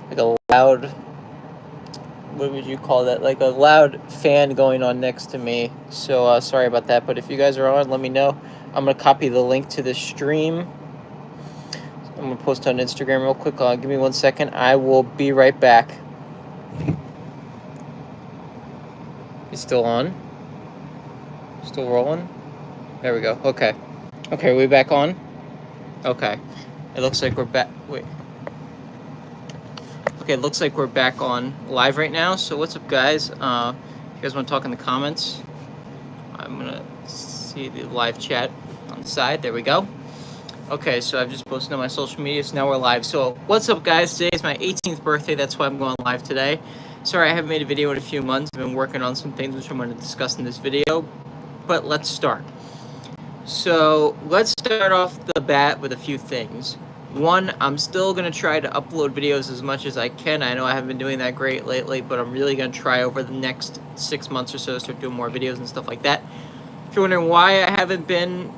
like a loud, what would you call that? Like a loud fan going on next to me. So sorry about that. But if you guys are on, let me know. I'm gonna copy the link to the stream. I'm gonna post on Instagram real quick. Give me 1 second. I will be right back. You still on? Still rolling? There we go. Okay. Okay, are we back on? Okay. It looks like we're back. Wait. Okay, it looks like we're back on live right now. So what's up, guys? If you guys want to talk in the comments, I'm gonna see the live chat on the side. There we go. Okay, so I've just posted on my social media, so now we're live. So what's up, guys? Today is my 18th birthday. That's why I'm going live today. Sorry, I haven't made a video in a few months. I've been working on some things which I'm going to discuss in this video. But let's start. So let's start off the bat with a few things. One, I'm still going to try to upload videos as much as I can. I know I haven't been doing that great lately, but I'm really going to try over the next 6 months or so to start doing more videos and stuff like that. If you're wondering why I haven't been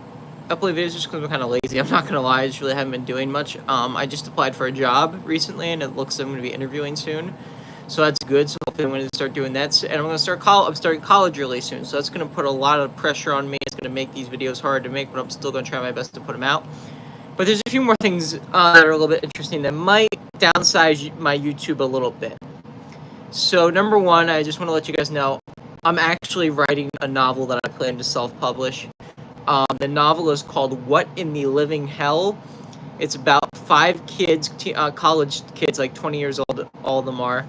uploading videos, just because I'm kind of lazy, I'm not going to lie, I just really haven't been doing much. I just applied for a job recently, and it looks like I'm going to be interviewing soon. So that's good. So hopefully I'm going to start doing that. And I'm going to start I'm starting college really soon. So that's going to put a lot of pressure on me. It's going to make these videos hard to make, but I'm still going to try my best to put them out. But there's a few more things that are a little bit interesting that might downsize my YouTube a little bit. So number one, I just want to let you guys know, I'm actually writing a novel that I plan to self-publish. The novel is called What in the Living Hell? It's about 5 kids, college kids, like 20 years old, all of them are.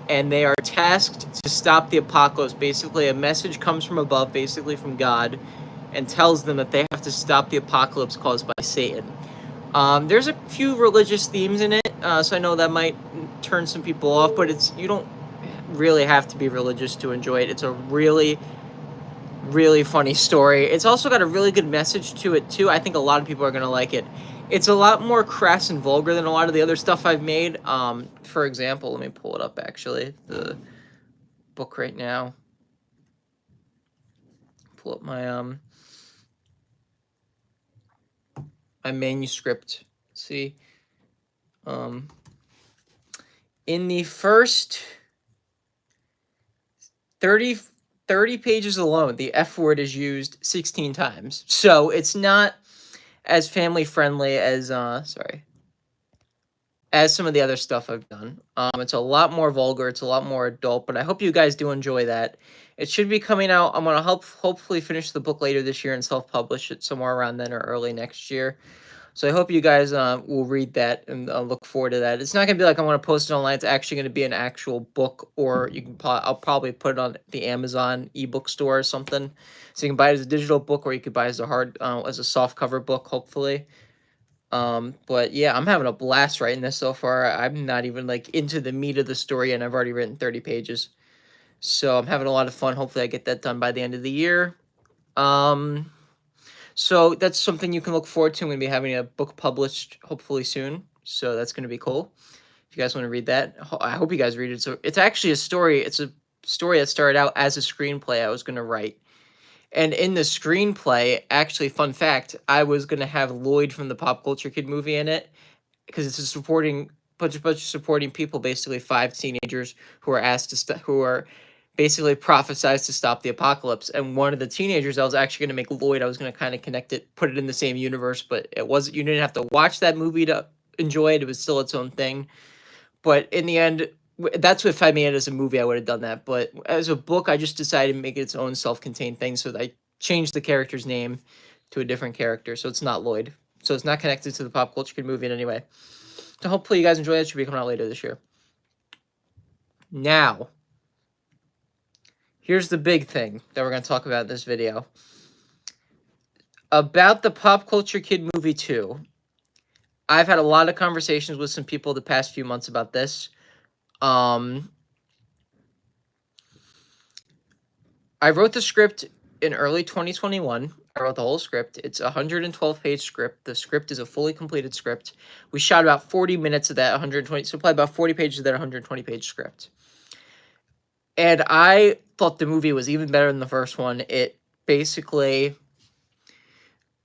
And they are tasked to stop the apocalypse. Basically, a message comes from above, basically from God, and tells them that they have to stop the apocalypse caused by Satan. There's a few religious themes in it, so I know that might turn some people off, but you don't really have to be religious to enjoy it. It's a really, really funny story. It's also got a really good message to it, too. I think a lot of people are going to like it. It's a lot more crass and vulgar than a lot of the other stuff I've made. For example, let me pull it up, actually, the book right now. Pull up my my manuscript. See, in the first 30 pages alone, the F word is used 16 times. So it's not as family friendly as as some of the other stuff I've done. It's a lot more vulgar, it's a lot more adult, but I hope you guys do enjoy that. It should be coming out. I'm gonna hopefully finish the book later this year and self-publish it somewhere around then or early next year. So I hope you guys will read that and look forward to that. It's not gonna be like I want to post it online. It's actually gonna be an actual book, or I'll probably put it on the Amazon ebook store or something, so you can buy it as a digital book, or you could buy it as a soft cover book, hopefully. But yeah, I'm having a blast writing this so far. I'm not even like into the meat of the story, and I've already written 30 pages. So I'm having a lot of fun. Hopefully I get that done by the end of the year. So that's something you can look forward to. I'm going to be having a book published hopefully soon. So that's going to be cool. If you guys want to read that, I hope you guys read it. So it's actually a story. It's a story that started out as a screenplay I was going to write. And in the screenplay, actually, fun fact, I was going to have Lloyd from the Pop Culture Kid movie in it, because it's a bunch of supporting people, basically 5 teenagers who are asked to who are basically prophesized to stop the apocalypse. And one of the teenagers, I was actually going to make Lloyd. I was going to kind of connect it, put it in the same universe, but it wasn't. You didn't have to watch that movie to enjoy it. It was still its own thing. But in the end, that's if I made it as a movie, I would have done that. But as a book, I just decided to make it its own self-contained thing. So I changed the character's name to a different character. So it's not Lloyd. So it's not connected to the Pop Culture Kid movie in any way. So hopefully you guys enjoy it. It should be coming out later this year. Now, here's the big thing that we're going to talk about in this video. About the Pop Culture Kid movie 2. I've had a lot of conversations with some people the past few months about this. I wrote the script in early 2021. I wrote the whole script. It's a 112-page script. The script is a fully completed script. We shot about 40 minutes of that 120, so probably about 40 pages of that 120-page script. And I thought the movie was even better than the first one. It basically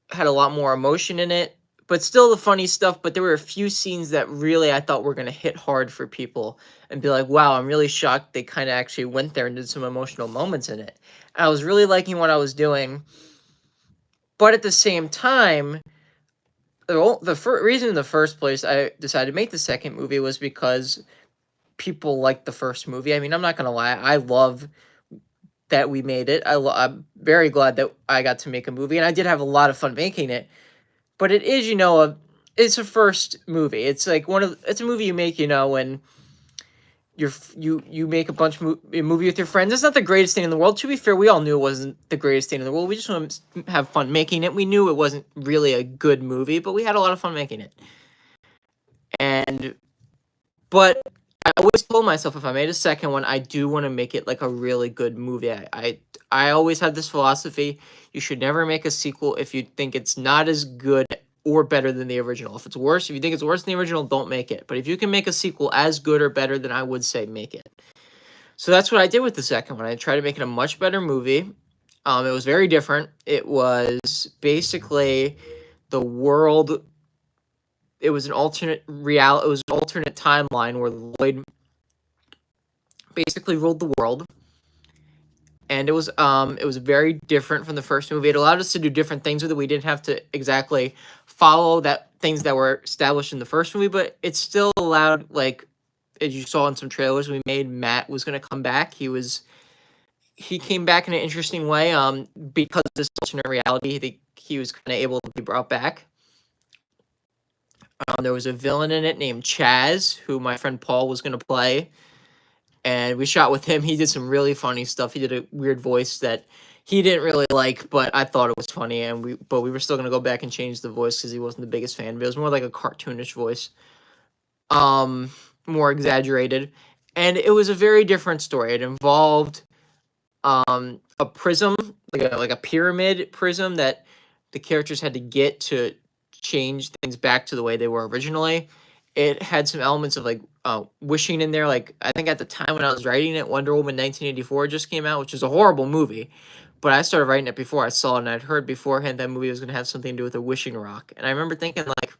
had a lot more emotion in it, but still the funny stuff. But there were a few scenes that really I thought were gonna hit hard for people and be like, wow, I'm really shocked they kind of actually went there and did some emotional moments in it. And I was really liking what I was doing, but at the same time, the reason in the first place I decided to make the second movie was because people liked the first movie. I mean, I'm not gonna lie, I love that we made it. I'm very glad that I got to make a movie, and I did have a lot of fun making it. But it is, it's a first movie. It's like it's a movie you make, when you make a movie with your friends. It's not the greatest thing in the world. To be fair, we all knew it wasn't the greatest thing in the world. We just want to have fun making it. We knew it wasn't really a good movie, but we had a lot of fun making it. But I always told myself if I made a second one, I do want to make it like a really good movie. I always had this philosophy: you should never make a sequel if you think it's not as good or better than the original. If if you think it's worse than the original, don't make it. But if you can make a sequel as good or better, then I would say make it. So that's what I did with the second one. I tried to make it a much better movie. It was very different. It was basically the world. It was an alternate It was an alternate timeline where Lloyd basically ruled the world, and it was very different from the first movie. It allowed us to do different things with it. We didn't have to exactly follow things that were established in the first movie, but it still allowed, like, as you saw in some trailers we made, Matt was going to come back. He came back in an interesting way. Because of this alternate reality, he was kind of able to be brought back. There was a villain in it named Chaz, who my friend Paul was going to play. And we shot with him. He did some really funny stuff. He did a weird voice that he didn't really like, but I thought it was funny. But we were still going to go back and change the voice because he wasn't the biggest fan. But it was more like a cartoonish voice. More exaggerated. And it was a very different story. It involved a prism, like a pyramid prism that the characters had to get to change things back to the way they were originally. It had some elements of like wishing in there. Like, I think at the time when I was writing it, Wonder Woman 1984 just came out, which is a horrible movie. But I started writing it before I saw it, and I'd heard beforehand that movie was going to have something to do with a wishing rock. And I remember thinking, like,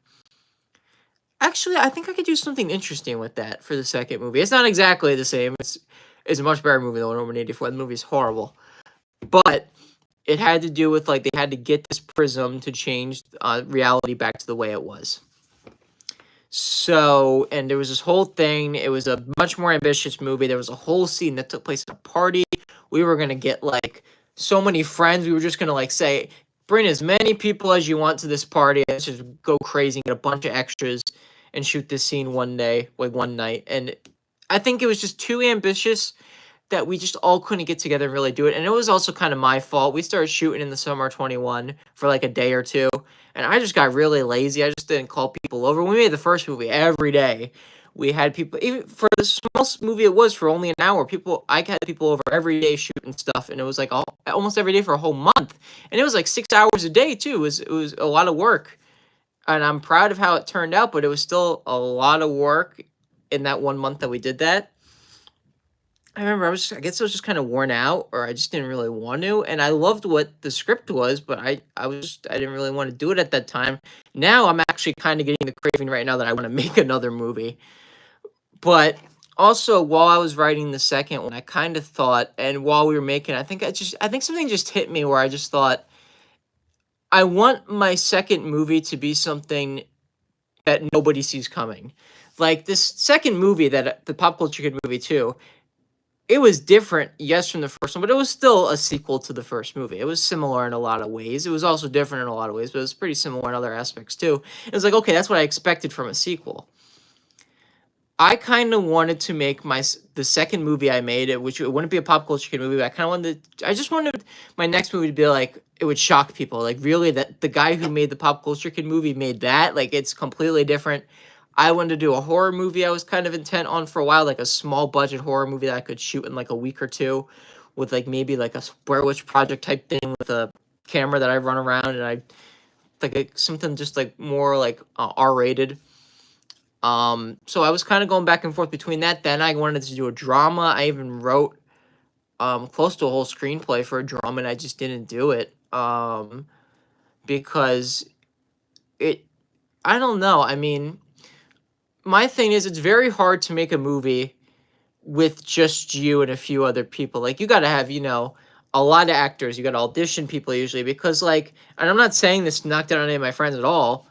actually, I think I could do something interesting with that for the second movie. It's not exactly the same. It's a much better movie than Wonder Woman 84. The movie's horrible. But it had to do with, like, they had to get this prism to change reality back to the way it was. So, and there was this whole thing. It was a much more ambitious movie. There was a whole scene that took place at a party. We were going to get, like, so many friends. We were just going to, like, say, bring as many people as you want to this party. Let's just go crazy and get a bunch of extras and shoot this scene one night. And I think it was just too ambitious that we just all couldn't get together and really do it. And it was also kind of my fault. We started shooting in the summer of 21 for like a day or two, and I just got really lazy. I just didn't call people over. We made the first movie every day. We had people, even for the smallest movie it was, for only an hour. I had people over every day shooting stuff, and it was like almost every day for a whole month. And it was like 6 hours a day too. It was a lot of work, and I'm proud of how it turned out, but it was still a lot of work in that 1 month that we did that. I remember I guess I was just kind of worn out, or I just didn't really want to. And I loved what the script was, but I didn't really want to do it at that time. Now I'm actually kind of getting the craving right now that I want to make another movie. But also, while I was writing the second one, I kind of thought, and while we were making it, I think something just hit me where I just thought, I want my second movie to be something that nobody sees coming. Like this second movie, that the Pop Culture Kid movie too, it was different, yes, from the first one, but it was still a sequel to the first movie. It was similar in a lot of ways. It was also different in a lot of ways, but it was pretty similar in other aspects too. It was like, okay, that's what I expected from a sequel. I kind of wanted to make the second movie I made, which it wouldn't be a Pop Culture Kid movie, but I just wanted my next movie to be like, it would shock people. Like, really, that the guy who made the Pop Culture Kid movie made that? Like, it's completely different. I wanted to do a horror movie I was kind of intent on for a while, like a small budget horror movie that I could shoot in like a week or two with like maybe like a Blair Witch Project type thing with a camera that I run around, and I like something just like more like R-rated. So I was kind of going back and forth between that. Then I wanted to do a drama. I even wrote close to a whole screenplay for a drama, and I just didn't do it because it I don't know. I mean, my thing is it's very hard to make a movie with just you and a few other people. Like, you got to have, a lot of actors. You got to audition people usually because, like, and I'm not saying this to knock down any of my friends at all,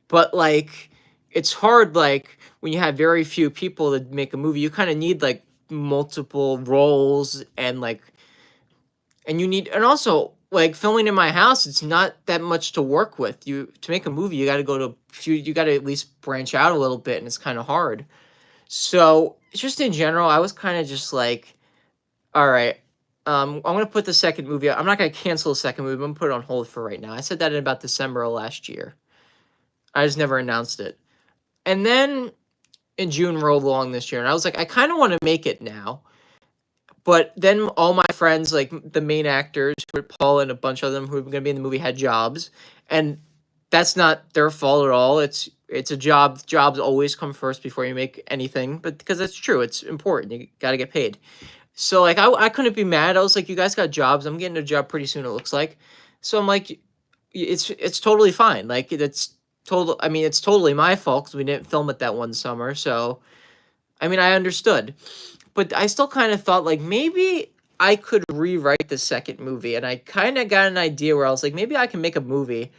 but like, it's hard, like, when you have very few people to make a movie. You kind of need like multiple roles and like, and you need, and also like filming in my house, it's not that much to work with. You to make a movie, you got to go to few, you got to at least branch out a little bit, and it's kind of hard. So just in general, I was kind of just like, all right, I'm gonna put the second movie. I'm not gonna cancel the second movie. I'm gonna put it on hold for right now. I said that in about December of last year. I just never announced it, and then in June rolled along this year, and I was like, I kind of want to make it now. But then all my friends, like the main actors, Paul and a bunch of them who were going to be in the movie, had jobs, and that's not their fault at all. It's a job. Jobs always come first before you make anything, but because that's true, it's important. You got to get paid. So like I couldn't be mad. I was like, you guys got jobs. I'm getting a job pretty soon. It looks like. So I'm like, it's totally fine. Like it's total. I mean, it's totally my fault because we didn't film it that one summer. So I mean, I understood. But I still kind of thought like maybe I could rewrite the second movie, and I kind of got an idea where I was like, maybe I can make a movie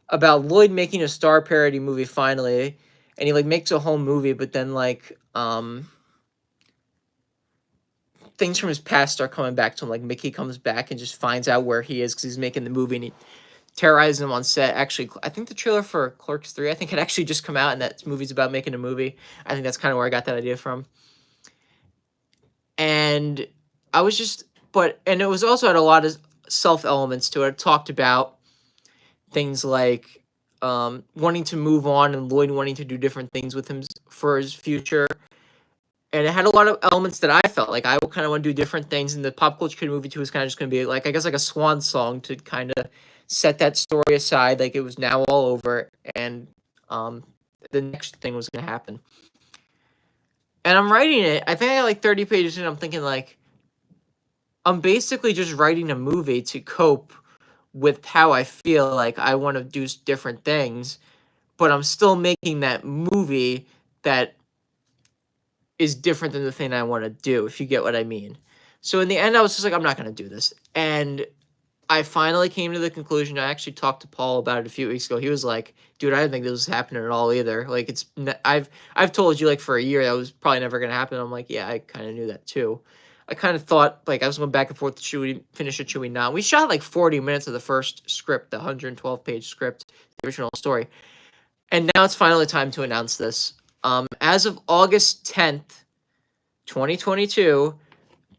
about Lloyd making a Star parody movie finally, and he like makes a whole movie, but then like things from his past start coming back to him. Like Mickey comes back and just finds out where he is because he's making the movie, and he terrorizes him on set. Actually, I think the trailer for Clerks 3, I think had actually just come out, and that movie's about making a movie. I think that's kind of where I got that idea from. And I was just, and it was also had a lot of self elements to it. It talked about things like wanting to move on and Lloyd wanting to do different things with him for his future. And it had a lot of elements that I felt like I kind of want to do different things. And the Pop Culture Kid movie 2 was kind of just going to be like, I guess, like a swan song to kind of set that story aside. Like it was now all over, and the next thing was going to happen. And I'm writing it. I think I got like 30 pages in. I'm thinking like, I'm basically just writing a movie to cope with how I feel like I want to do different things, but I'm still making that movie that is different than the thing I want to do, if you get what I mean. So in the end, I was just like, I'm not going to do this. And I finally came to the conclusion. I actually talked to Paul about it a few weeks ago. He was like, dude, I didn't think this was happening at all either. Like I've told you like for a year that was probably never going to happen. I'm like, yeah, I kind of knew that too. I kind of thought like I was going back and forth, should we finish it, should we not? We shot like 40 minutes of the first script, the 112-page script, the original story. And now it's finally time to announce this. As of August 10th, 2022,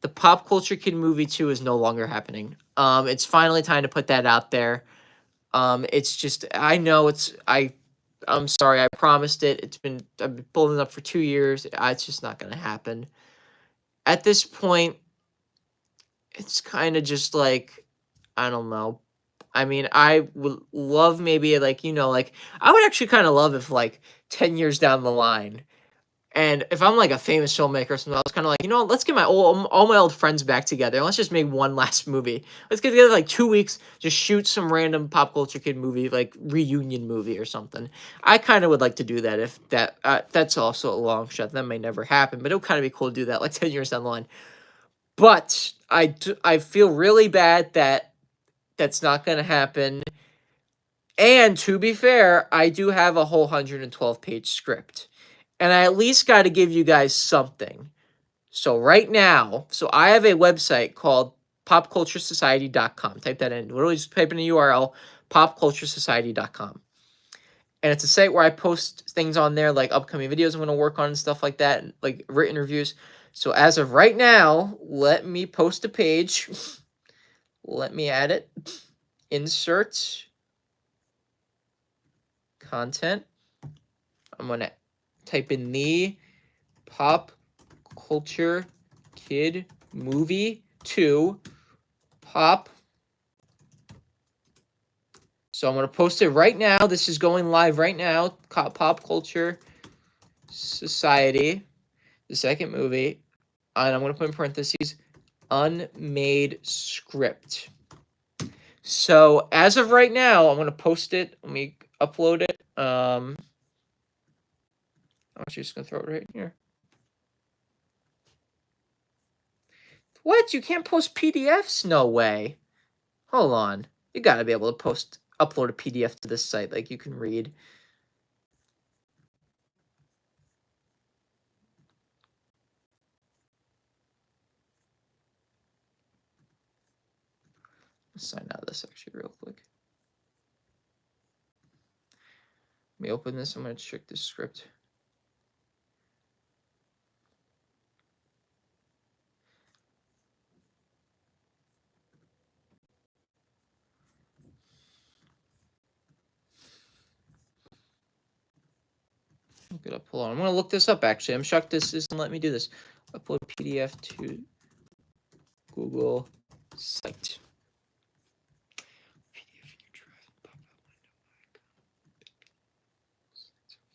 the Pop Culture Kid movie 2 is no longer happening. It's finally time to put that out there. It's just, I know I'm sorry, I promised it. I've been building up for 2 years. It's just not going to happen. At this point, it's kind of just like, I don't know. I mean, I would love maybe like, like I would actually kind of love if like 10 years down the line, and if I'm like a famous filmmaker or something, I was kind of like, let's get all my old friends back together. Let's just make one last movie. Let's get together like 2 weeks, just shoot some random Pop Culture Kid movie, like reunion movie or something. I kind of would like to do that. If that's also a long shot. That may never happen, but it would kind of be cool to do that like 10 years down the line. But I feel really bad that that's not going to happen. And to be fair, I do have a whole 112-page script. And I at least got to give you guys something. So right now, I have a website called popculturesociety.com. Type that in. Literally just type in the URL, popculturesociety.com. And it's a site where I post things on there, like upcoming videos I'm going to work on and stuff like that, and like written reviews. So as of right now, let me post a page. Let me add it. Insert content. I'm going to type in the Pop Culture Kid movie 2 pop. So I'm going to post it right now. This is going live right now. Pop Culture Society, the second movie. And I'm going to put in parentheses, unmade script. So as of right now, I'm going to post it. Let me upload it. I'm actually just gonna throw it right here. What? You can't post PDFs? No way. Hold on. You gotta be able to upload a PDF to this site like you can read. Let's sign out of this actually real quick. Let me open this. I'm gonna check this script. Look it up. Hold on. I'm gonna look this up actually. I'm shocked this isn't letting me do this. Upload PDF to Google site.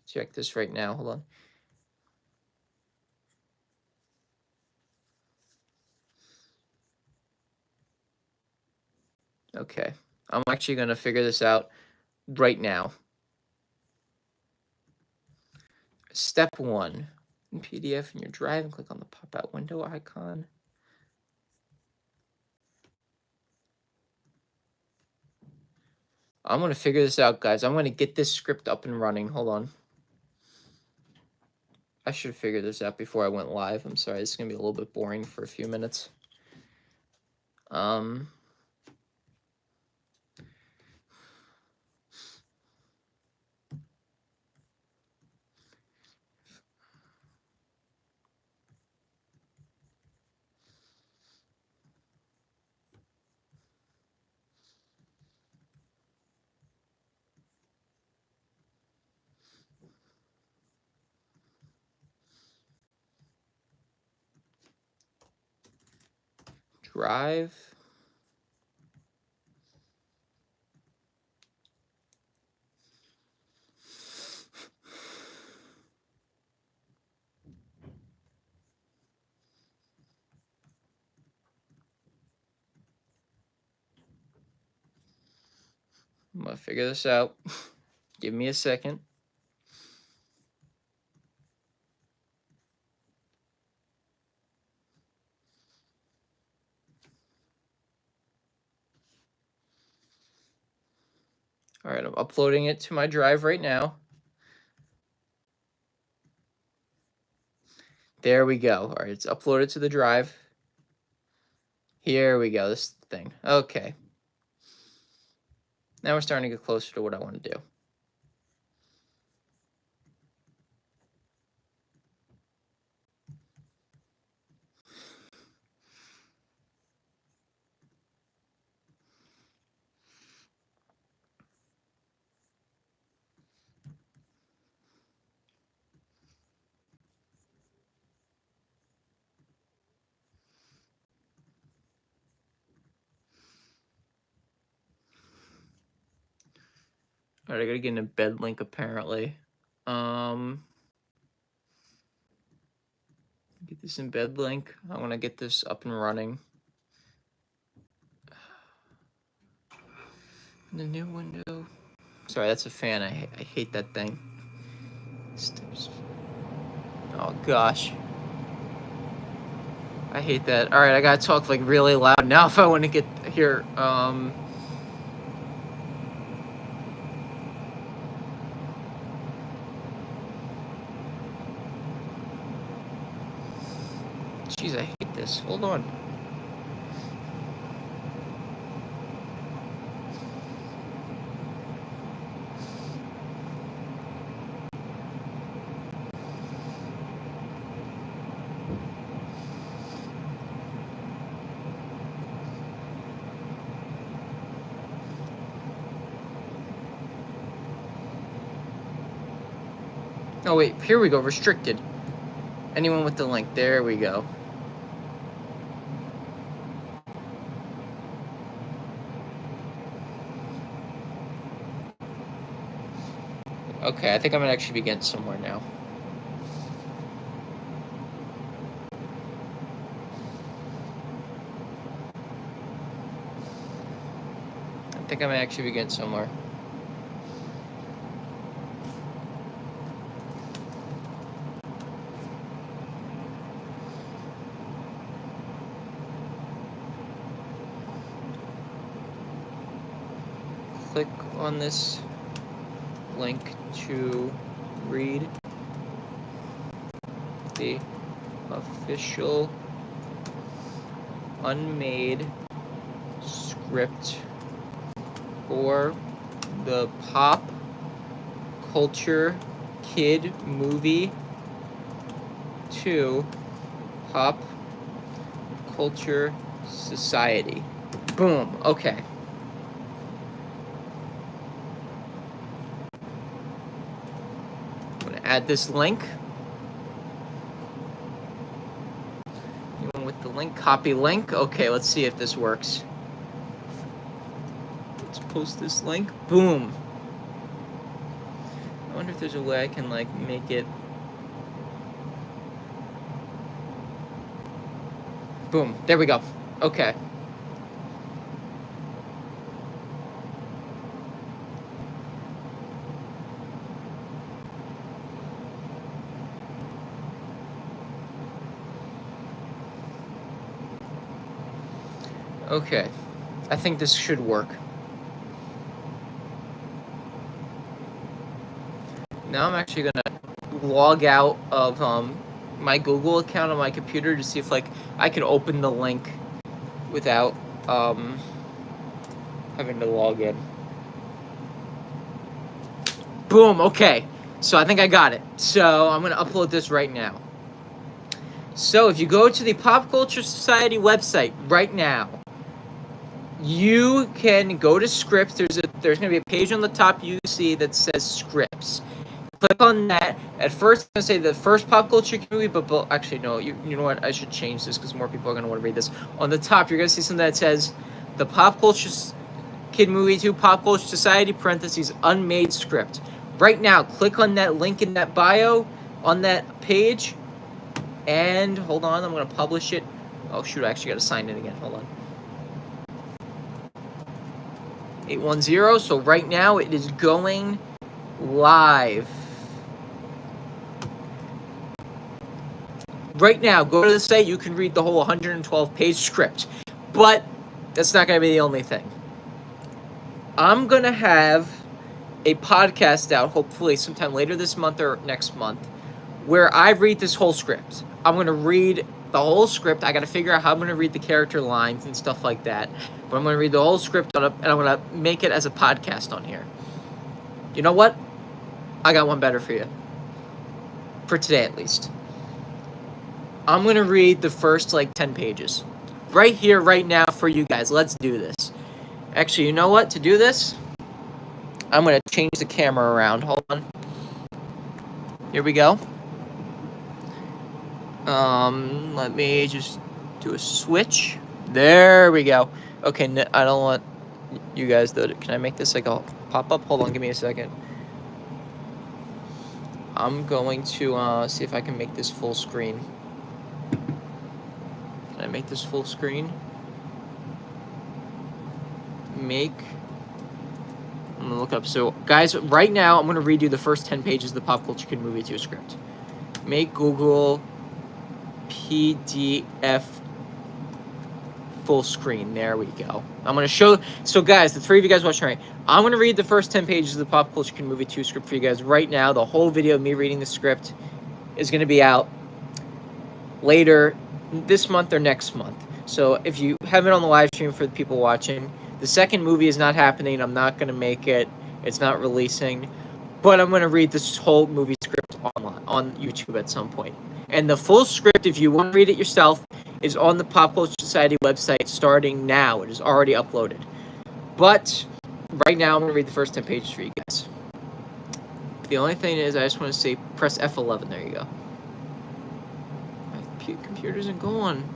Check this right now. Hold on. Okay. I'm actually going to figure this out right now. Step 1. In PDF in your drive and click on the pop-out window icon. I'm going to figure this out, guys. I'm going to get this script up and running. Hold on. I should have figured this out before I went live. I'm sorry. This is going to be a little bit boring for a few minutes. Drive. I'm going to figure this out. Give me a second. All right, I'm uploading it to my drive right now. There we go. All right, it's uploaded to the drive. Here we go, this thing. Okay. Now we're starting to get closer to what I want to do. All right, I gotta get an embed link apparently. Get this embed link. I want to get this up and running. The new window. Sorry, that's a fan. I hate that thing. Oh gosh. I hate that. All right, I gotta talk like really loud now if I want to get here. Jeez, I hate this. Hold on. Oh wait, here we go. Restricted. Anyone with the link. There we go. Okay, I think I'm gonna actually be getting somewhere now. I think I might actually be getting somewhere. click on this link to read the official unmade script for the Pop Culture Kid Movie 2 Pop Culture Society. Boom. Okay. I'm going to add this link. Even with the link, copy link. Okay, let's see if this works. Let's post this link. Boom. I wonder if there's a way I can like make it. Boom. There we go. Okay. Okay. I think this should work. Now I'm actually gonna log out of my Google account on my computer to see if like I can open the link without having to log in. Boom. Okay. So I think I got it. So I'm gonna upload this right now. So if you go to the Pop Culture Society website right now, you can go to scripts. There's gonna be a page on the top you see that says scripts. Click on that. At first, I'm going to say the first Pop Culture movie, but actually, no, you know what? I should change this because more people are going to want to read this. On the top, you're going to see something that says the Pop Culture Kid Movie 2 Pop Culture Society, parentheses, unmade script. Right now, click on that link in that bio on that page. And hold on, I'm going to publish it. Oh, shoot, I actually got to sign in again. Hold on. 810. So right now, it is going live. Right now, go to the site, you can read the whole 112-page script. But that's not going to be the only thing. I'm going to have a podcast out, hopefully sometime later this month or next month, where I read this whole script. I'm going to read the whole script. I got to figure out how I'm going to read the character lines and stuff like that. But I'm going to read the whole script, and I'm going to make it as a podcast on here. You know what? I got one better for you. For today, at least. I'm going to read the first, 10 pages. Right here, right now, for you guys. Let's do this. Actually, you know what? To do this, I'm going to change the camera around. Hold on. Here we go. Let me just do a switch. There we go. Okay, I don't want you guys, though. Can I make this like a pop-up? Hold on, give me a second. I'm going to see if I can make this full screen. Can I make this full screen? I'm gonna look up. So, guys, right now, I'm gonna read you the first 10 pages of the Pop Culture Kid Movie 2 script. Make Google PDF full screen. There we go. I'm gonna show. So, guys, the three of you guys watching right, I'm gonna read the first 10 pages of the Pop Culture Kid Movie 2 script for you guys right now. The whole video of me reading the script is gonna be out later this month or next month. So, if you have it on the live stream for the people watching. The second movie is not happening. I'm not going to make it. It's not releasing. But I'm going to read this whole movie script online, on YouTube at some point. And the full script, if you want to read it yourself, is on the Pop Culture Society website starting now. It is already uploaded. But right now, I'm going to read the first 10 pages for you guys. The only thing is, I just want to say, press F11. There you go. My computer isn't going.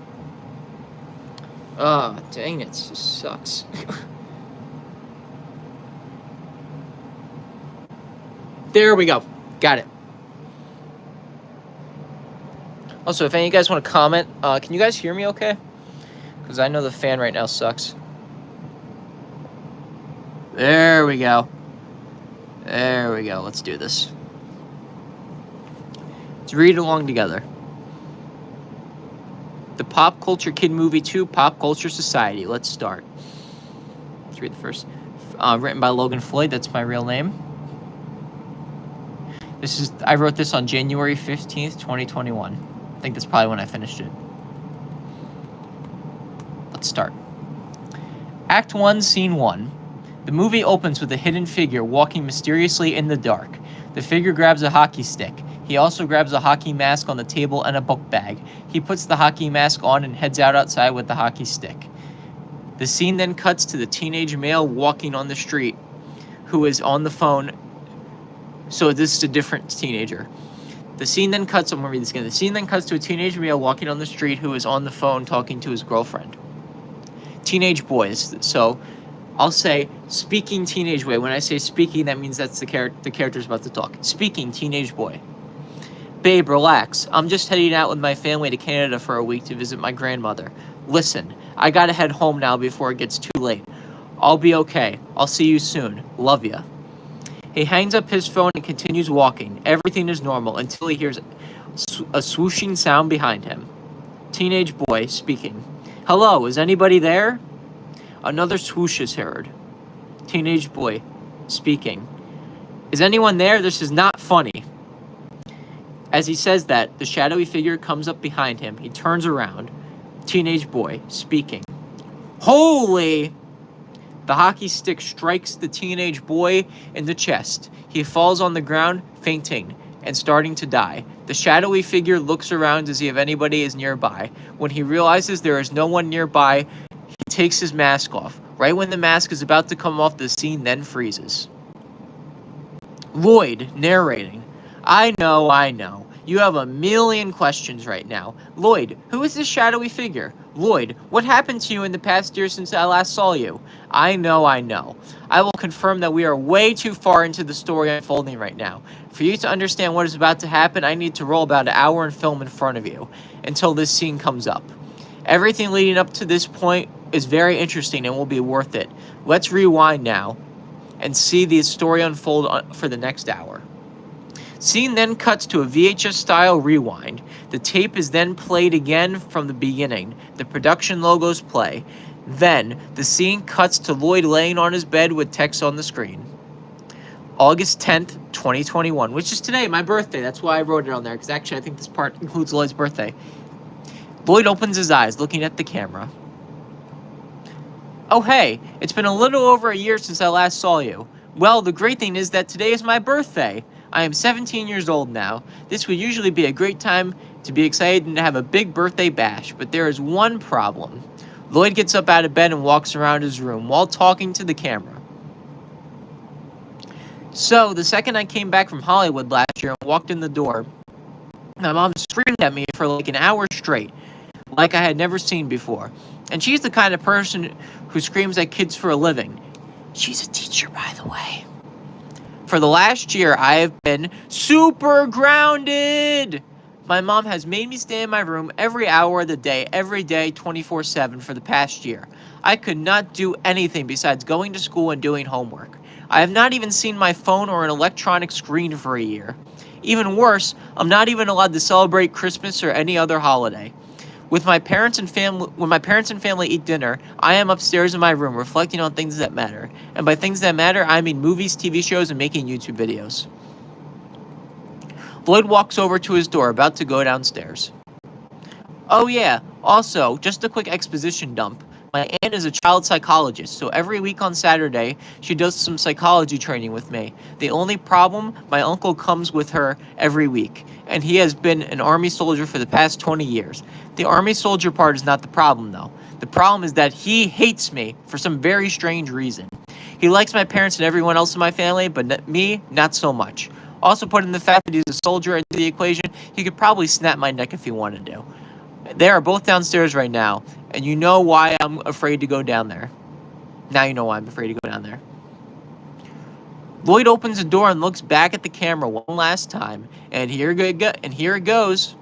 Ah, oh, dang it. This sucks. There we go. Got it. Also, if any of you guys want to comment, can you guys hear me okay? Because I know the fan right now sucks. There we go. There we go. Let's do this. Let's read along together. The Pop Culture Kid Movie 2 Pop Culture Society. Let's start. Let's read the written by Logan Floyd. That's my real name. I wrote this on January 15th, 2021. I think that's probably when I finished it. Let's start. Act 1, Scene 1. The movie opens with a hidden figure walking mysteriously in the dark. The figure grabs a hockey stick. He also grabs a hockey mask on the table and a book bag. He puts the hockey mask on and heads out outside with the hockey stick. The scene then cuts to the teenage male walking on the street who is on the phone. So this is a different teenager. The scene then cuts, I'm going to read this again. The scene then cuts to a teenage male walking on the street who is on the phone talking to his girlfriend. Teenage boys. So I'll say speaking teenage boy. When I say speaking, that means that's the character's about to talk. Speaking teenage boy. Babe, relax. I'm just heading out with my family to Canada for a week to visit my grandmother. Listen, I gotta head home now before it gets too late. I'll be okay. I'll see you soon. Love ya. He hangs up his phone and continues walking. Everything is normal until he hears a swooshing sound behind him. Teenage boy speaking. Hello, is anybody there? Another swoosh is heard. Teenage boy speaking. Is anyone there? This is not funny. As he says that, the shadowy figure comes up behind him. He turns around. Teenage boy speaking. Holy! The hockey stick strikes the teenage boy in the chest. He falls on the ground, fainting and starting to die. The shadowy figure looks around to see if anybody is nearby. When he realizes there is no one nearby, he takes his mask off. Right when the mask is about to come off, the scene then freezes. Lloyd narrating. I know. You have a million questions right now. Lloyd, who is this shadowy figure? Lloyd, what happened to you in the past year since I last saw you? I know. I will confirm that we are way too far into the story unfolding right now. For you to understand what is about to happen, I need to roll about an hour in film in front of you until this scene comes up. Everything leading up to this point is very interesting and will be worth it. Let's rewind now and see the story unfold for the next hour. Scene then cuts to a VHS-style rewind. The tape is then played again from the beginning. The production logos play. Then, the scene cuts to Lloyd laying on his bed with text on the screen. August 10th, 2021, which is today, my birthday. That's why I wrote it on there, because actually I think this part includes Lloyd's birthday. Lloyd opens his eyes, looking at the camera. Oh hey, it's been a little over a year since I last saw you. Well, the great thing is that today is my birthday. I am 17 years old now. This would usually be a great time to be excited and to have a big birthday bash, but there is one problem. Lloyd gets up out of bed and walks around his room while talking to the camera. So, the second I came back from Hollywood last year and walked in the door, my mom screamed at me for like an hour straight, like I had never seen before. And she's the kind of person who screams at kids for a living. She's a teacher, by the way. For the last year, I have been super grounded. My mom has made me stay in my room every hour of the day, every day, 24/7 for the past year. I could not do anything besides going to school and doing homework. I have not even seen my phone or an electronic screen for a year. Even worse, I'm not even allowed to celebrate Christmas or any other holiday. When my parents and family eat dinner, I am upstairs in my room reflecting on things that matter. And by things that matter, I mean movies, TV shows, and making YouTube videos. Lloyd walks over to his door, about to go downstairs. Oh yeah, also, just a quick exposition dump. My aunt is a child psychologist, so every week on Saturday, she does some psychology training with me. The only problem, my uncle comes with her every week, and he has been an army soldier for the past 20 years. The army soldier part is not the problem, though. The problem is that he hates me for some very strange reason. He likes my parents and everyone else in my family, but me, not so much. Also put in the fact that he's a soldier into the equation, he could probably snap my neck if he wanted to. They are both downstairs right now, and you know why I'm afraid to go down there. Now you know why I'm afraid to go down there. Lloyd opens the door and looks back at the camera one last time, and here it goes.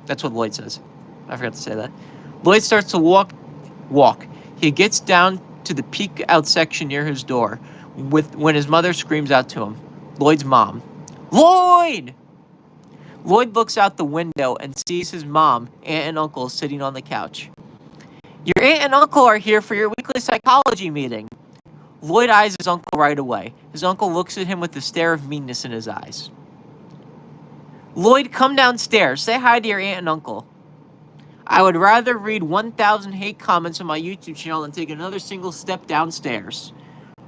That's what Lloyd says. I forgot to say that. Lloyd starts to walk. He gets down to the peek out section near his door when his mother screams out to him. Lloyd's mom. Lloyd! Lloyd looks out the window and sees his mom, aunt, and uncle sitting on the couch. Your aunt and uncle are here for your weekly psychology meeting. Lloyd eyes his uncle right away. His uncle looks at him with a stare of meanness in his eyes. Lloyd, come downstairs. Say hi to your aunt and uncle. I would rather read 1,000 hate comments on my YouTube channel than take another single step downstairs.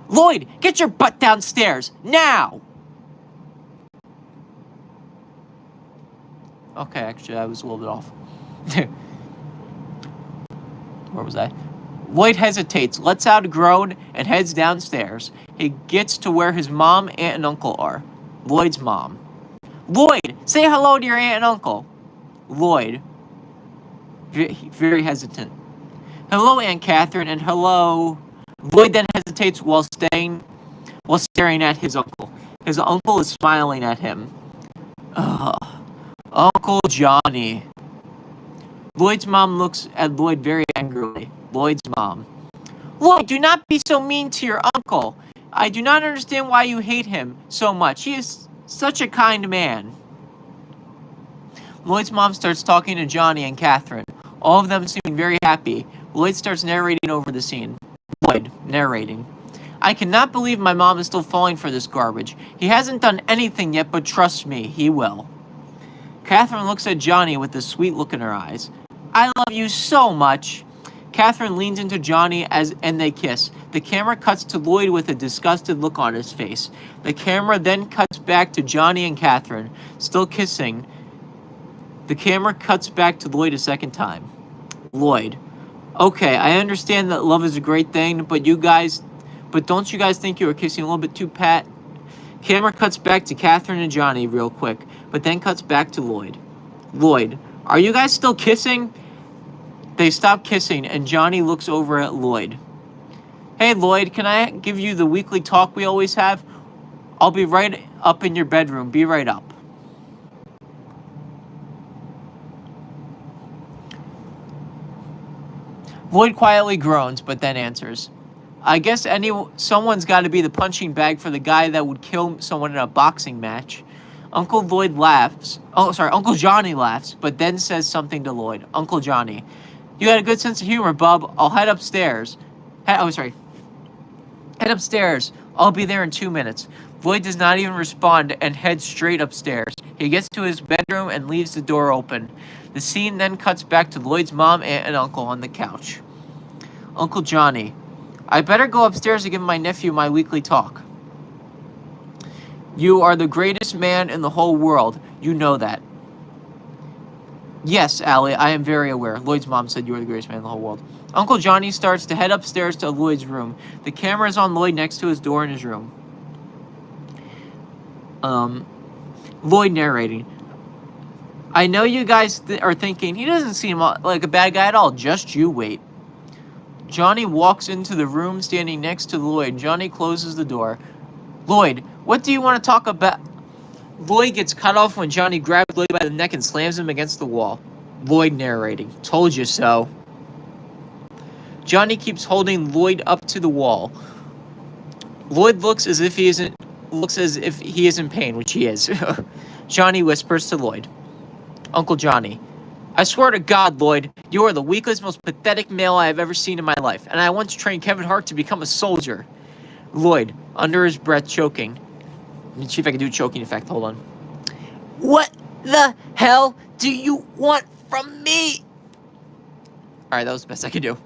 Lloyd, get your butt downstairs, now! Okay, actually, I was a little bit off. Where was I? Lloyd hesitates, lets out a groan, and heads downstairs. He gets to where his mom, aunt, and uncle are. Lloyd's mom. Lloyd, say hello to your aunt and uncle. Lloyd, very hesitant. Hello, Aunt Catherine, and hello. Lloyd then hesitates while staring at his uncle. His uncle is smiling at him. Ugh. Uncle Johnny. Lloyd's mom looks at Lloyd very angrily. Lloyd's mom. Lloyd, do not be so mean to your uncle. I do not understand why you hate him so much. He is such a kind man. Lloyd's mom starts talking to Johnny and Catherine, all of them seeming very happy. Lloyd starts narrating over the scene. Lloyd, narrating. I cannot believe my mom is still falling for this garbage. He hasn't done anything yet, but trust me, he will. Catherine looks at Johnny with a sweet look in her eyes. I love you so much. Catherine leans into Johnny and they kiss. The camera cuts to Lloyd with a disgusted look on his face. The camera then cuts back to Johnny and Catherine, still kissing. The camera cuts back to Lloyd a second time. Lloyd. Okay, I understand that love is a great thing, but don't you guys think you were kissing a little bit too pat? Camera cuts back to Catherine and Johnny real quick, but then cuts back to Lloyd. Lloyd, are you guys still kissing? They stop kissing, and Johnny looks over at Lloyd. Hey, Lloyd, can I give you the weekly talk we always have? I'll be right up in your bedroom. Be right up. Lloyd quietly groans, but then answers. I guess someone's got to be the punching bag for the guy that would kill someone in a boxing match. Uncle Johnny laughs, but then says something to Lloyd. Uncle Johnny. You got a good sense of humor, bub. I'll head upstairs. Head upstairs. I'll be there in 2 minutes. Lloyd does not even respond and heads straight upstairs. He gets to his bedroom and leaves the door open. The scene then cuts back to Lloyd's mom, aunt, and uncle on the couch. Uncle Johnny. I better go upstairs to give my nephew my weekly talk. You are the greatest man in the whole world. You know that. Yes, Allie, I am very aware. Lloyd's mom said you are the greatest man in the whole world. Uncle Johnny starts to head upstairs to Lloyd's room. The camera is on Lloyd next to his door in his room. Lloyd narrating. I know you guys are thinking, he doesn't seem like a bad guy at all. Just you wait. Johnny walks into the room standing next to Lloyd. Johnny closes the door. Lloyd, what do you want to talk about? Lloyd gets cut off when Johnny grabs Lloyd by the neck and slams him against the wall. Lloyd narrating. Told you so. Johnny keeps holding Lloyd up to the wall. Lloyd looks as if he is in pain, which he is. Johnny whispers to Lloyd. Uncle Johnny. I swear to God, Lloyd, you are the weakest, most pathetic male I have ever seen in my life, and I once trained Kevin Hart to become a soldier. Lloyd, under his breath, choking. Let me see if I can do a choking effect. Hold on. What the hell do you want from me? Alright, that was the best I could do.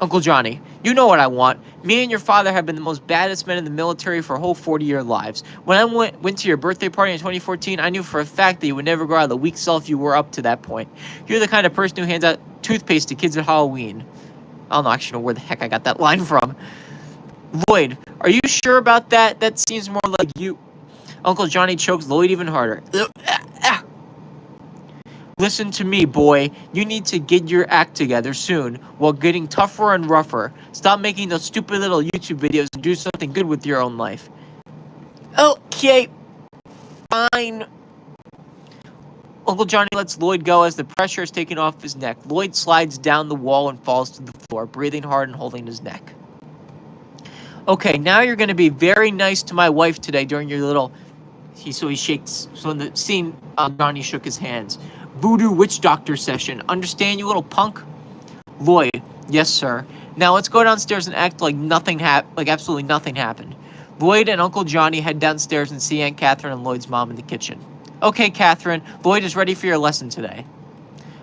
Uncle Johnny, you know what I want. Me and your father have been the most baddest men in the military for a whole 40-year lives. When I went to your birthday party in 2014, I knew for a fact that you would never grow out of the weak self you were up to that point. You're the kind of person who hands out toothpaste to kids at Halloween. I don't actually know where the heck I got that line from. Lloyd, are you sure about that? That seems more like you. Uncle Johnny chokes Lloyd even harder. Listen to me, boy. You need to get your act together soon while getting tougher and rougher. Stop making those stupid little YouTube videos and do something good with your own life. Okay, fine. Uncle Johnny lets Lloyd go as the pressure is taken off his neck. Lloyd slides down the wall and falls to the floor, breathing hard and holding his neck. Okay, now you're going to be very nice to my wife today during your little... So in the scene, Johnny shook his hands. Voodoo witch doctor session. Understand, you little punk? Lloyd, yes, sir. Now let's go downstairs and act like absolutely nothing happened. Lloyd and Uncle Johnny head downstairs and see Aunt Catherine and Lloyd's mom in the kitchen. Okay, Catherine, Lloyd is ready for your lesson today.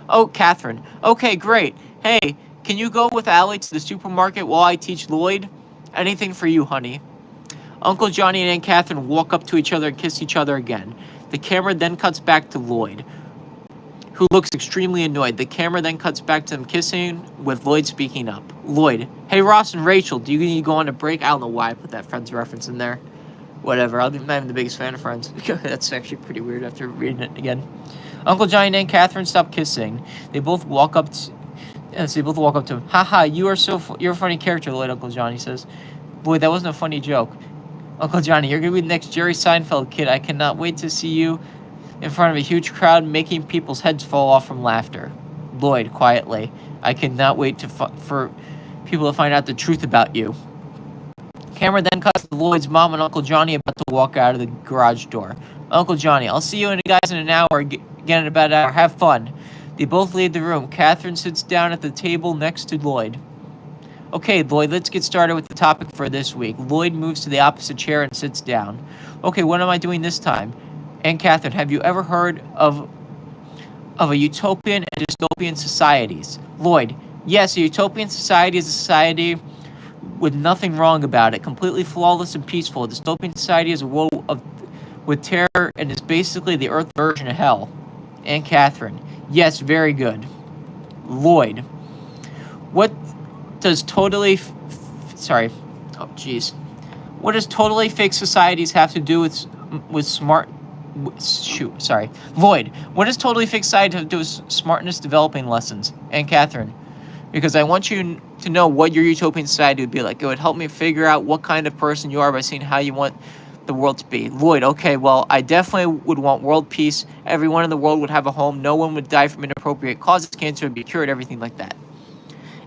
Oh, Catherine. Okay, great. Hey, can you go with Allie to the supermarket while I teach Lloyd? Anything for you, honey. Uncle Johnny and Aunt Catherine walk up to each other and kiss each other again. The camera then cuts back to Lloyd, who looks extremely annoyed. The camera then cuts back to them kissing, with Lloyd speaking up. Lloyd, hey Ross and Rachel, do you need to go on a break? I don't know why I put that Friends reference in there. Whatever, I'm not even the biggest fan of Friends. That's actually pretty weird after reading it again. Uncle Johnny and Aunt Catherine stop kissing. They both walk up to him. Haha, you're a funny character, Lloyd, Uncle Johnny says. Boy, that wasn't a funny joke. Uncle Johnny, you're going to be the next Jerry Seinfeld kid. I cannot wait to see you in front of a huge crowd making people's heads fall off from laughter. Lloyd, quietly, I cannot wait for people to find out the truth about you. Camera then cuts to Lloyd's mom and Uncle Johnny about to walk out of the garage door. Uncle Johnny, I'll see you guys in an hour, again in about an hour. Have fun. They both leave the room. Catherine sits down at the table next to Lloyd. Okay, Lloyd, let's get started with the topic for this week. Lloyd moves to the opposite chair and sits down. Okay, what am I doing this time? And Catherine, have you ever heard of a utopian and dystopian societies? Lloyd, yes, a utopian society is a society with nothing wrong about it, completely flawless and peaceful. A dystopian society is a world with terror and is basically the Earth version of hell. And Catherine, yes, very good. Lloyd, what does totally what does totally fake societies have to do with smart Lloyd, what does totally fake society have to do with smartness developing lessons? And Catherine, because I want you to know what your utopian society would be like. It would help me figure out what kind of person you are by seeing how you want the world to be. Lloyd, okay, well, I definitely would want world peace. Everyone in the world would have a home. No one would die from inappropriate causes. Cancer would be cured, everything like that.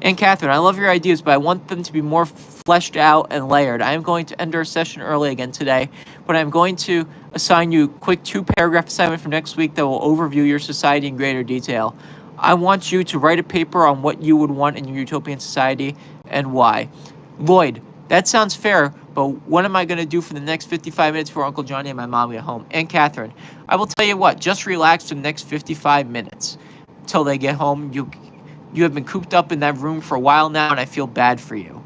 And Catherine, I love your ideas, but I want them to be more fleshed out and layered. I am going to end our session early again today, but I'm going to assign you a quick 2-paragraph assignment for next week that will overview your society in greater detail. I want you to write a paper on what you would want in your utopian society and why. Lloyd, that sounds fair, but what am I going to do for the next 55 minutes before Uncle Johnny and my mom get home? And Catherine, I will tell you what, just relax for the next 55 minutes until they get home. You have been cooped up in that room for a while now, and I feel bad for you.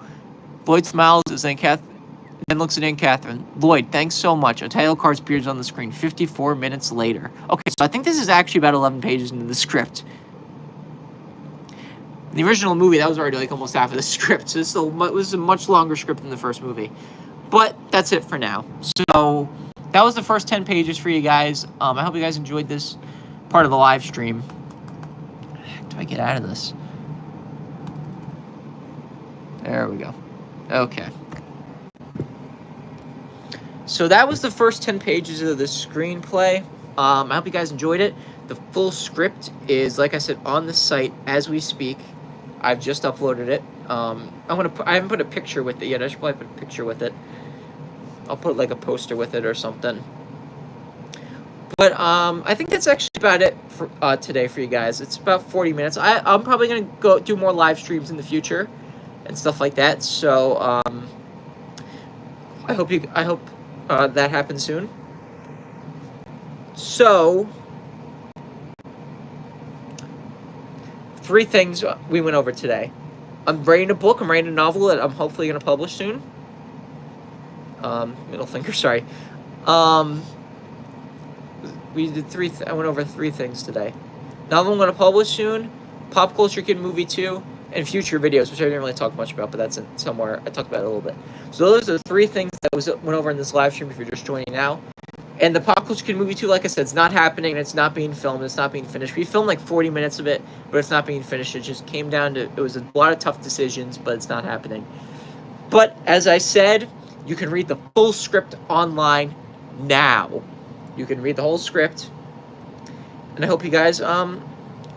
Lloyd smiles as then looks at Aunt Catherine. Lloyd, thanks so much. A title card appears on the screen 54 minutes later. Okay, so I think this is actually about 11 pages into the script. In the original movie, that was already like almost half of the script. So this was a much longer script than the first movie. But that's it for now. So that was the first 10 pages for you guys. I hope you guys enjoyed this part of the live stream. How do I get out of this? There we go. Okay. So that was the first 10 pages of the screenplay. I hope you guys enjoyed it. The full script is, like I said, on the site as we speak. I've just uploaded it. I haven't put a picture with it yet. I should probably put a picture with it. I'll put like a poster with it or something. But I think that's actually about it for today for you guys. It's about 40 minutes. I'm probably gonna go do more live streams in the future and stuff like that. So I hope that happens soon. So 3 things we went over today. I'm writing a book. I'm writing a novel that I'm hopefully gonna publish soon. Middle finger, sorry. We did I went over 3 things today. Novel I'm going to publish soon, Pop Culture Kid Movie 2, and future videos, which I didn't really talk much about, but that's in somewhere. I talked about it a little bit. So those are the 3 things that went over in this live stream if you're just joining now. And the Pop Culture Kid Movie 2, like I said, it's not happening, it's not being filmed, it's not being finished. We filmed like 40 minutes of it, but it's not being finished. It just came down to, it was a lot of tough decisions, but it's not happening. But as I said, you can read the full script online now. You can read the whole script, and I hope you guys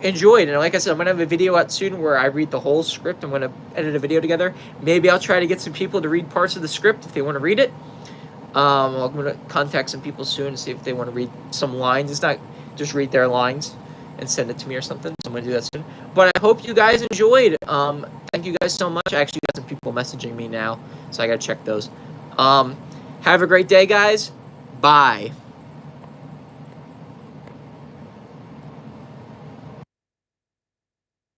enjoyed. And like I said, I'm gonna have a video out soon where I read the whole script. I'm gonna edit a video together. Maybe I'll try to get some people to read parts of the script if they want to read it. I'm gonna contact some people soon and see if they want to read some lines. It's not just read their lines. and send it to me or something. So I'm gonna do that soon. But I hope you guys enjoyed. Thank you guys so much. I actually got some people messaging me now, so I gotta check those. Have a great day, guys. Bye.